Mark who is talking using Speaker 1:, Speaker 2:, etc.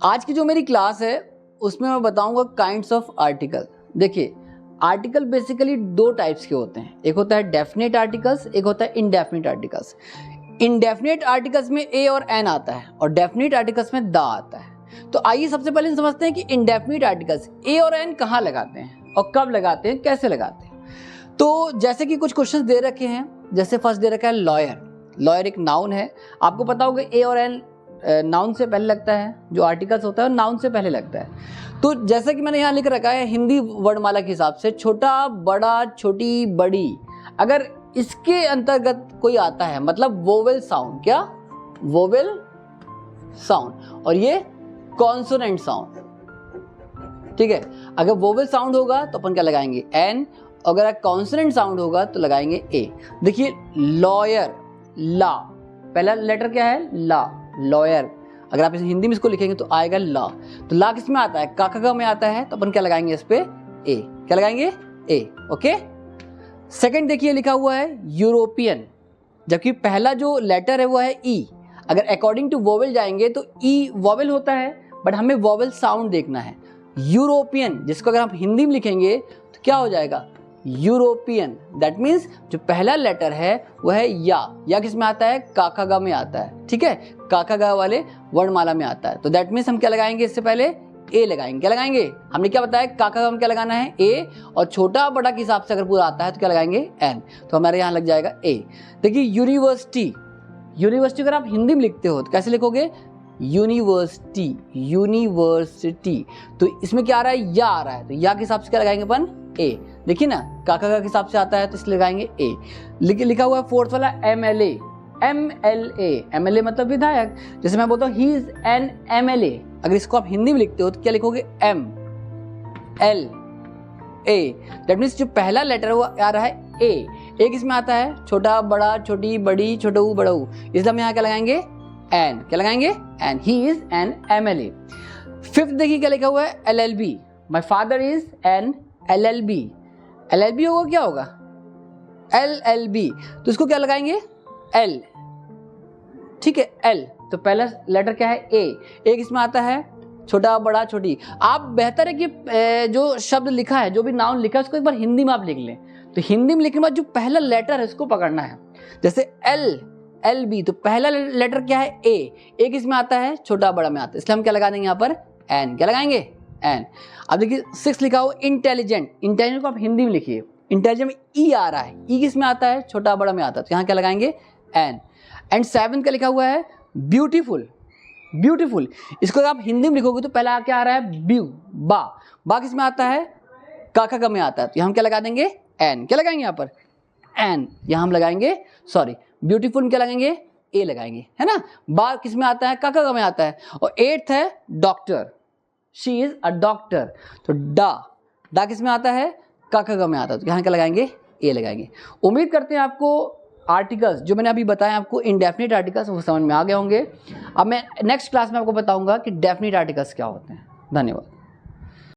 Speaker 1: आज की जो मेरी क्लास है उसमें मैं बताऊंगा काइंड्स ऑफ आर्टिकल। देखिए, आर्टिकल बेसिकली दो टाइप्स के होते हैं, एक होता है डेफिनेट आर्टिकल्स, एक होता है इनडेफिनेट आर्टिकल्स। इनडेफिनेट आर्टिकल्स में ए और एन आता है और डेफिनेट आर्टिकल्स में द आता है। तो आइए सबसे पहले समझते हैं कि इनडेफिनेट आर्टिकल्स ए और एन कहाँ लगाते हैं और कब लगाते हैं, कैसे लगाते हैं। तो जैसे कि कुछ क्वेश्चंस दे रखे हैं, जैसे फर्स्ट दे रखा है लॉयर। लॉयर एक नाउन है, आपको पता होगा ए और एन नाउन से पहले लगता है, जो आर्टिकल्स होता है नाउन से पहले लगता है। तो जैसे कि मैंने यहाँ लिख रखा है हिंदी वर्णमाला के हिसाब से, छोटा बड़ा छोटी बड़ी, अगर इसके अंतर्गत कोई आता है मतलब वोवेल साउंड, क्या वोवेल साउंड, और ये कॉन्सोनेंट साउंड, ठीक है। अगर वोवेल साउंड होगा तो अपन क्या लगाएंगे एन, अगर कॉन्सोनेंट साउंड होगा तो लगाएंगे ए। देखिए लॉयर, ला, पहला लेटर क्या है ला, लॉयर। अगर आप इसे हिंदी में इसको लिखेंगे तो आएगा ला। तो ला किस में आता है, काका में आता है, तो अपन क्या लगाएंगे इस पे ए, क्या लगाएंगे ए, ओके। सेकंड देखिए लिखा हुआ है यूरोपियन, जबकि पहला जो लेटर है वो है ई। अगर अकॉर्डिंग टू वोवेल जाएंगे तो ई वोवेल होता है, बट हमें वोवेल साउंड देखना है। यूरोपियन, जिसको अगर आप हिंदी में लिखेंगे तो क्या हो जाएगा यूरोपियन। दैट मीन्स जो पहला लेटर है वह है या किस में आता है, काकागा में आता है, ठीक है, काकागा वाले वर्णमाला में आता है। तो दैट मीन्स हम क्या लगाएंगे, इससे पहले ए लगाएंगे। क्या लगाएंगे, हमने क्या बताया काकागा में क्या लगाना है ए, और छोटा बड़ा के हिसाब से अगर पूरा आता है तो क्या लगाएंगे एन, तो हमारे यहाँ लग जाएगा ए। देखिए यूनिवर्सिटी, यूनिवर्सिटी अगर आप हिंदी में लिखते हो तो कैसे लिखोगे यूनिवर्सिटी, यूनिवर्सिटी। तो इसमें क्या आ रहा है या आ रहा है, तो या के हिसाब से क्या लगाएंगे अपन ए। देखिए ना काका के हिसाब से आता है तो इसलिए लगाएंगे ए। लिखा हुआ है फोर्थ वाला एमएलए, एमएलए मतलब विधायक। जैसे मैं बोलता हूँ ही इज एन एमएलए, अगर इसको आप हिंदी में लिखते हो तो क्या लिखोगे M L A. That means जो पहला लेटर है वो आ रहा है ए। एक इसमें आता है छोटा बड़ा छोटी बड़ी छोटू बड़ऊ, इसलिए हम यहाँ क्या लगाएंगे एन, क्या लगाएंगे an, he is an MLA. Fifth देखिए क्या लिखा हुआ है LLB, my father is an LLB. LLB होगा क्या होगा एलएलबी, तो इसको क्या लगाएंगे एल, ठीक है एल। तो पहला लेटर क्या है ए, एक इसमें आता है छोटा बड़ा छोटी। आप बेहतर है कि जो शब्द लिखा है, जो भी नाउन लिखा है उसको एक बार हिंदी में आप लिख लें। तो हिंदी में लिखने के बाद जो पहला लेटर है उसको पकड़ना है। जैसे एल एल बी, तो पहला लेटर क्या है ए, एक इसमें आता है छोटा बड़ा में आता है, इसलिए हम क्या लगा देंगे यहाँ पर एन, क्या लगाएंगे एन। अब देखिए सिक्स लिखा हो इंटेलिजेंट, इंटेलिजेंट को आप हिंदी में लिखिए, इंटेलिजेंट में ई आ रहा है, ई किसमें आता है छोटा बड़ा में आता है, तो यहाँ क्या लगाएंगे एन। एंड सेवन का लिखा हुआ है ब्यूटीफुल, ब्यूटीफुल, इसको आप हिंदी में लिखोगे तो पहला क्या आ रहा है ब्यू, बा किसमें आता है काका में आता है, तो हम क्या लगा देंगे एन, क्या लगाएंगे यहाँ पर एन, यहाँ हम लगाएंगे सॉरी ब्यूटीफुल में क्या लगाएंगे ए लगाएंगे, है ना। बा किसमें आता है काका में आता है। और एट्थ है doctor, she is a doctor, तो डा किसमें आता है काका में आता है, तो यहाँ क्या लगाएंगे ए लगाएंगे। उम्मीद करते हैं आपको आर्टिकल्स जो मैंने अभी बताया आपको इनडेफिनिट आर्टिकल्स वो समझ में आ गए होंगे। अब मैं नेक्स्ट क्लास में आपको बताऊंगा कि डेफिनिट आर्टिकल्स क्या होते हैं। धन्यवाद।